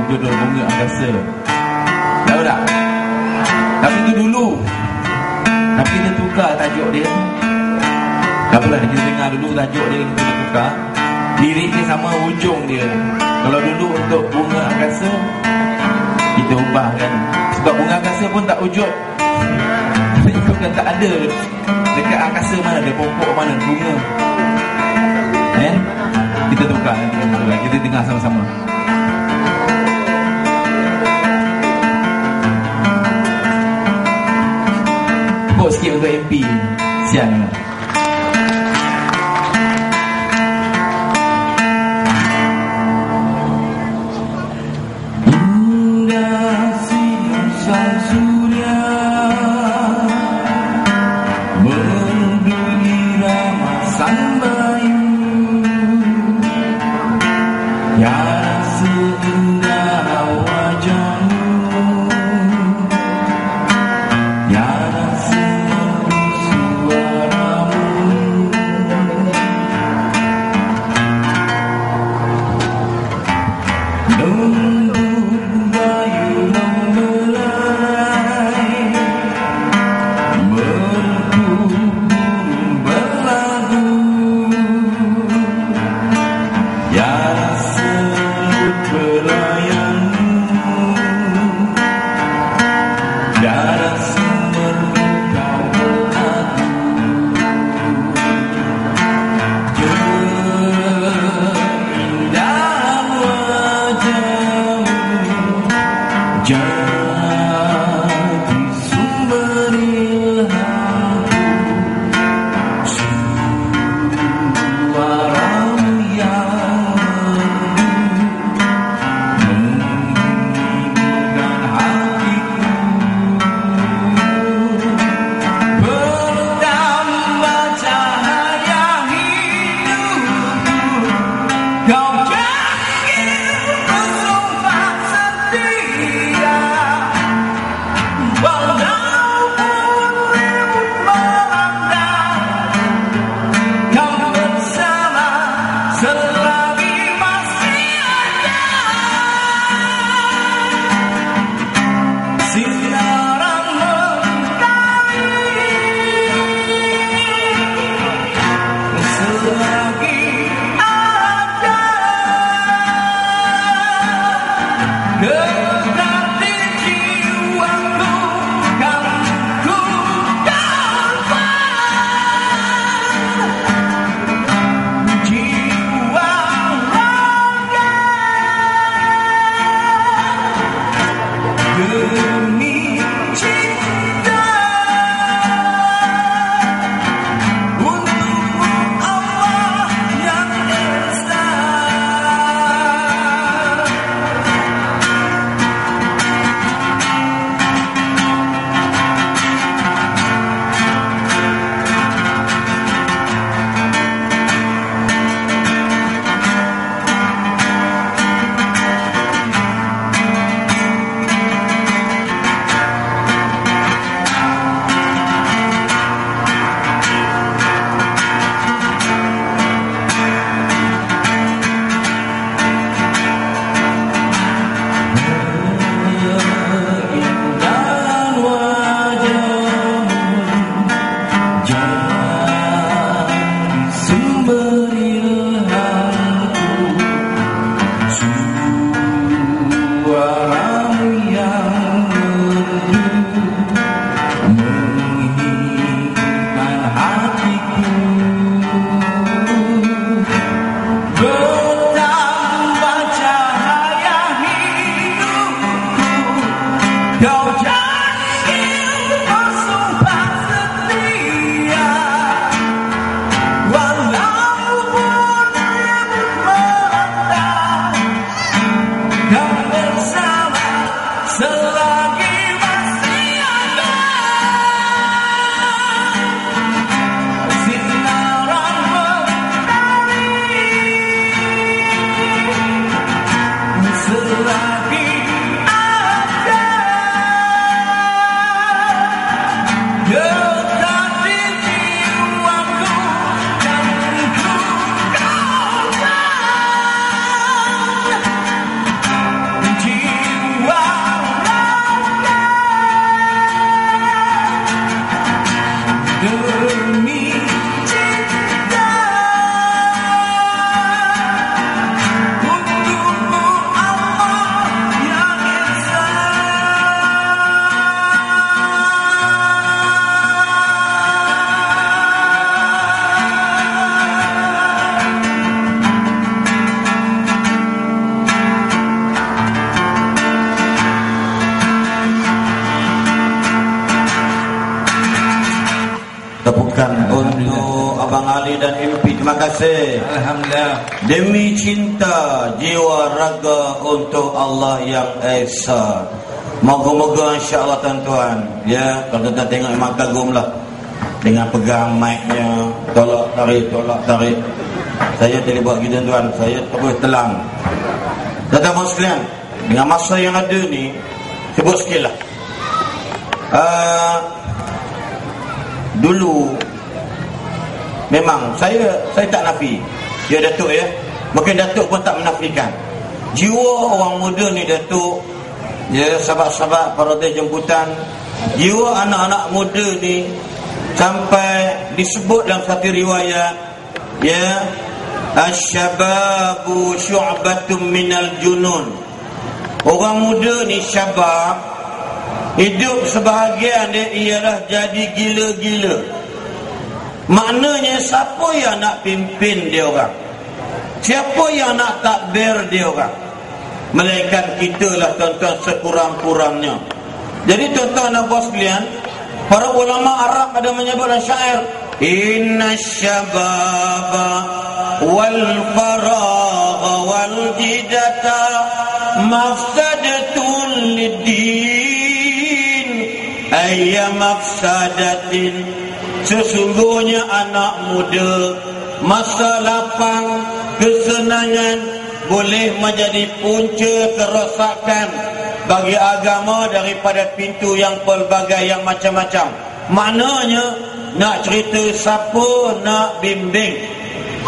berjudul Bunga Angkasa. Tahu tak? Tapi itu dulu. Tapi kita tukar tajuk dia. Tak apalah, kita dengar dulu tajuk dia, kita tukar. Lirik dia sama, hujung dia. Kalau dulu untuk Bunga Angkasa, kita ubahkan. Sebab Bunga Angkasa pun tak wujud. Ikutkan tak ada. Dekat angkasa mana ada pokok, mana bunga. Kita tukar nanti. Kita dengar sama-sama. Pokok sikit untuk MP. Sian lah. Doakan untuk Abang Ali dan MP. Terima kasih. Alhamdulillah. Demi cinta jiwa raga untuk Allah yang Esa. Moga-moga insya-Allah tuan-tuan, ya, kalau tuan tengok memang kagumlah dengan pegang mic-nya, tolak tarik. Saya tidak buat gitu tuan, saya terus telang. Tuan-tuan sekalian, dengan masa yang ada ni, sebut sikitlah. Dulu memang saya tak nafi. Ya Datuk, ya. Mungkin Datuk pun tak menafikan. Jiwa orang muda ni Datuk, ya, sahabat-sahabat parade jemputan, jiwa anak-anak muda ni sampai disebut dalam satu riwayat, ya, asy-syababu syu'batun minal junun. Orang muda ni syabab, hidup sebahagian dia ialah jadi gila-gila. Maknanya siapa yang nak pimpin dia orang, siapa yang nak takbir dia orang, melainkan kita lah tuan-tuan sekurang-kurangnya. Jadi tuan-tuan dan puan sekalian, para ulama Arab ada menyebut dalam syair, inna syababa wal faragha wal jidata mafsadatun lid-din ayya mafsadatin. Sesungguhnya anak muda, masa lapang, kesenangan boleh menjadi punca kerosakan bagi agama daripada pintu yang pelbagai, yang macam-macam. Maknanya nak cerita siapa nak bimbing,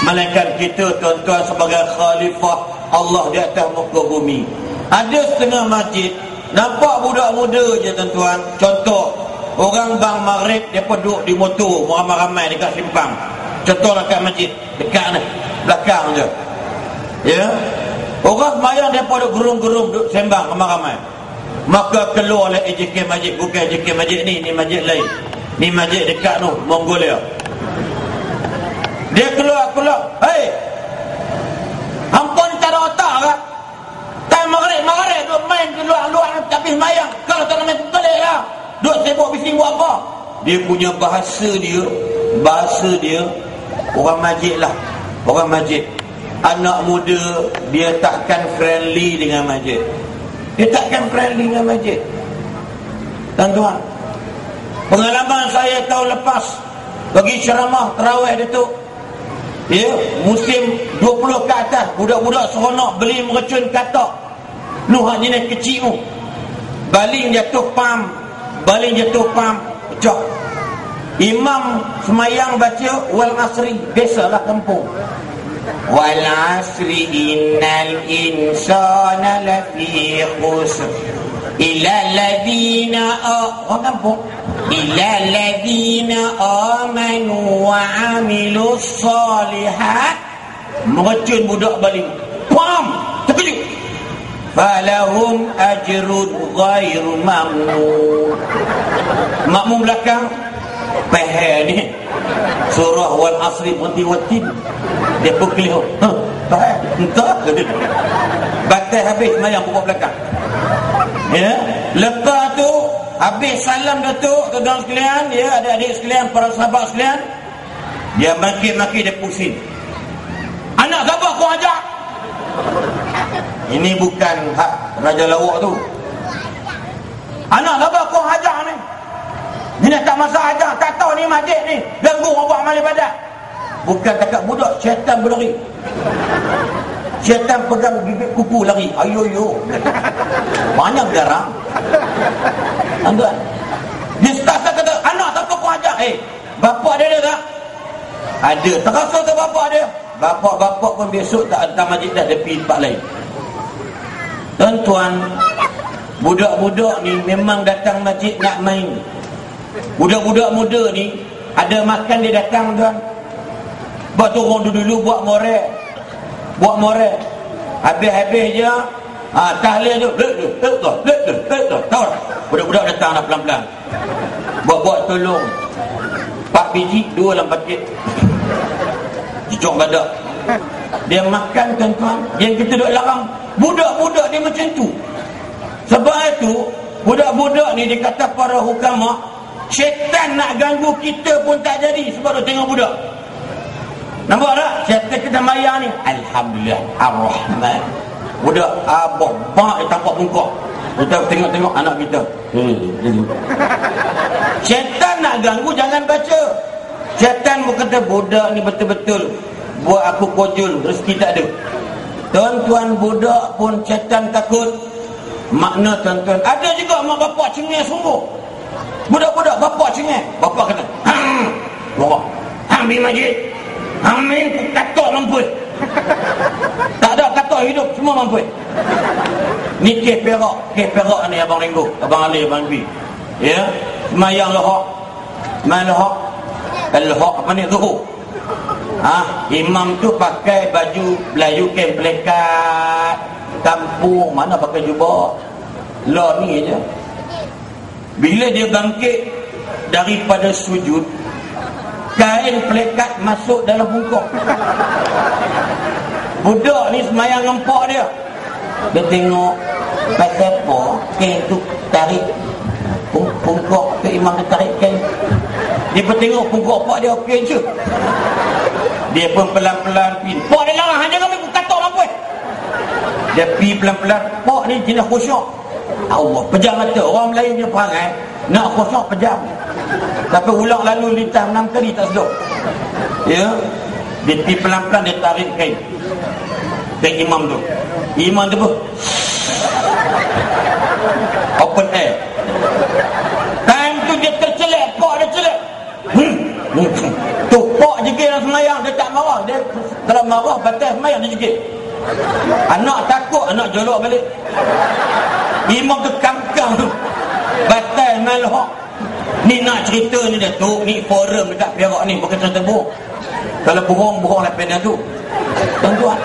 melainkan kita tuan-tuan sebagai khalifah Allah di atas muka bumi. Ada setengah masjid nampak budak muda je tuan-tuan. Contoh, orang bang maghrib depa duduk di motor ramai-ramai dekat simpang. Contohlah kat masjid dekat ni, belakang je. Ya. Orang sembahyang depa duduk gerung-gerung duduk sembang ramai-ramai. Maka keluar oleh AJK masjid, bukan AJK masjid ni masjid lain. Ni masjid dekat tu, Mongolia. Dia keluar, "Hei, hampa ni tak ada otak ke? Time maghrib duduk main di luar tapi sembahyang. Kalau tak nak main pelik lah. Duduk sibuk bising buat apa?" Dia punya bahasa dia orang masjid lah. Orang masjid. Anak muda dia takkan friendly dengan masjid. Dia takkan friendly dengan masjid. Tuan-tuan, pengalaman saya tahun lepas bagi ceramah tarawih Datuk, ya, musim 20 ke atas, budak-budak seronok beli mercun katak. Lu hak jenis kecil tu. Baling jatuh pam, pecah. Imam semayang baca wal asri, biasalah kampung. Wal asri innal insana lafi khusr illa alladhina orang kampung illa alladhina amanu wa amilus solihat. Mercun budak baling, pam, terkejut. Falahum ajrun ghairu mamnun. Makmum belakang peher ni surah wal asri watin dia pukul peher entah ke dia batal habis semayang pokok belakang, ya. Lepas tu habis salam Datuk, tuan-tuan sekalian, ya, adik-adik sekalian, para sahabat sekalian, dia maki-maki, dia pusing. Anak siapa kau ajak? Ini bukan hak Raja Lawak tu. Anak siapa kau ajak ni? Ni tak masa ajak, tak tahu ni masjid ni ganggu orang buat amal ibadat. Bukan takat budak, syaitan berlari. Syaitan pegang bibir kuku lari. Ayo. Banyak garang. Tuan-tuan, dia start kata, anak siapa kau ajak? Bapak dia ada tak? Ada. Terasa tak bapak dia? Bapak pun besok tak ada masjid dah, dia pergi tempat lain. Tuan-tuan, budak-budak ni memang datang masjid nak main. Budak-budak muda ni ada makan dia datang tuan. Buat turun dulu buat morek. Habis je tahlil tu. Tahu tak? Budak-budak datang dah pelan-pelan. Buat tolong. 4 biji, 2 dalam paket. Cucuk badak. Dia makan tuan-tuan. Yang kita duk larang budak-budak dia macam tu. Sebab itu budak-budak ni dikata para hukama, Syaitan nak ganggu kita pun tak jadi sebab dia tengok budak. Nampak tak? Syaitan kita mayang ni, alhamdulillah ar-Rahman. Budak abah bak dia tampak bungkuk. Kita tengok-tengok anak kita. Syaitan nak ganggu, jangan baca. Syaitan berkata, budak ni betul-betul buat aku kojul, rezeki tak ada. Tuan-tuan, budak pun syaitan takut. Makna tuan-tuan, ada juga mak bapak cengeng sungguh. Budak-budak bapak cengeng. Bapak kata, bapak, ambil masjid, ambil katok mampu. Tak ada katok hidup, semua mampu. Ni kes perak ni Abang Ringgo, Abang Ali, Abang B. Ya, semayang lahak. Semayang lahak. Al-haq apa ni, zuhur. Imam tu pakai baju Melayu kain pelekat, kampung mana pakai jubah. Lah ni je. Bila dia bangkit daripada sujud, kain pelekat masuk dalam bungkuk. Budak ni semayang ngempok dia. Dia tengok pasal apa kain tu tarik pungkuk ke imam dia tarik kain. Dia pun tengok pungkuk pak dia okey je. Dia pun pelan-pelan pergi. Pak dia larang, hanya kami katok lampu. Dia pergi pelan-pelan. Pak ni jenis khusyuk. Allah, pejam mata. Orang Melayu dia perangai, nak khusyuk pejam. Tapi ulang lalu lintas 6 kali tak sedap. Ya. Dia pergi pelan-pelan, dia tarik kain. Kain imam tu. Imam tu pun open air. Time tu dia tercelek, pak dia celek. Tu pak jegil dalam semayang, dia tak marah. Dia kalau marah batal semayang dia jegil. Anak takut, anak jolok balik. Imam tu kangkang tu batal malhaq. Ni nak cerita ni Datuk, ni forum dekat Perak ni, bukan cerita bohong. Kalau bohong lah pada tu. Tuan-tuan,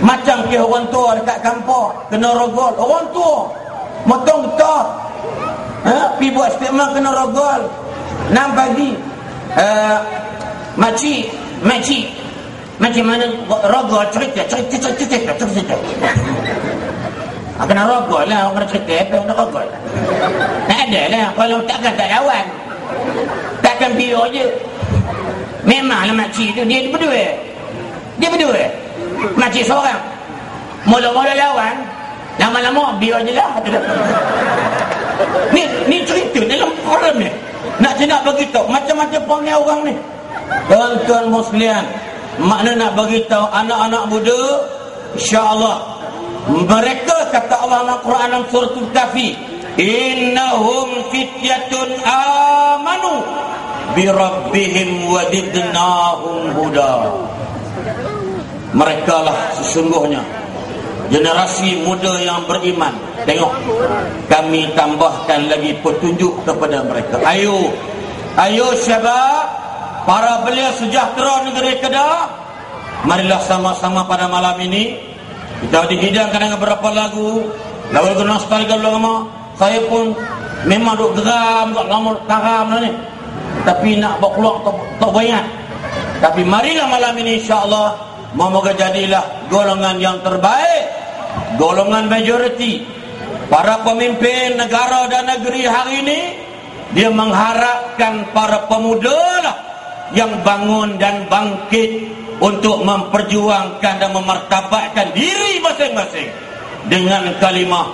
macam ke orang tua dekat kampung kena rogol. Orang tua motong getah, pergi buat statement kena rogol. 6 pagi, makcik macam mana rogol, cerita kena rogol lah. Orang kena cerita apa yang kena rogol. Tak ada lah, kalau takkan tak lawan, takkan biar je. Memanglah makcik tu dia berdua makcik seorang. Mula-mula lawan, lama-lama biar je lah. Ni cerita dalam forum ni. Nak beritahu macam-macam perangai orang ni. Tuan-tuan muslimin, makna nak beritahu anak-anak muda, insya-Allah mereka kata Allah dalam Quran dalam surah Al-Kahfi, innahum fityatun amanu bi rabbihim wa zidnahum huda. Mereka lah sesungguhnya generasi muda yang beriman. Tengok, kami tambahkan lagi petunjuk kepada mereka. Ayo syabab, para belia sejahtera negeri Kedah, marilah sama-sama pada malam ini kita dihidangkan dengan beberapa lagu nostalgia lama. Saya pun memang duk geram, duk lama karam ni, tapi nak bawa keluar tak banyak. Tapi marilah malam ini insya-Allah, moga jadilah golongan yang terbaik, golongan majoriti. Para pemimpin negara dan negeri hari ini, dia mengharapkan para pemuda lah yang bangun dan bangkit untuk memperjuangkan dan memartabatkan diri masing-masing dengan kalimah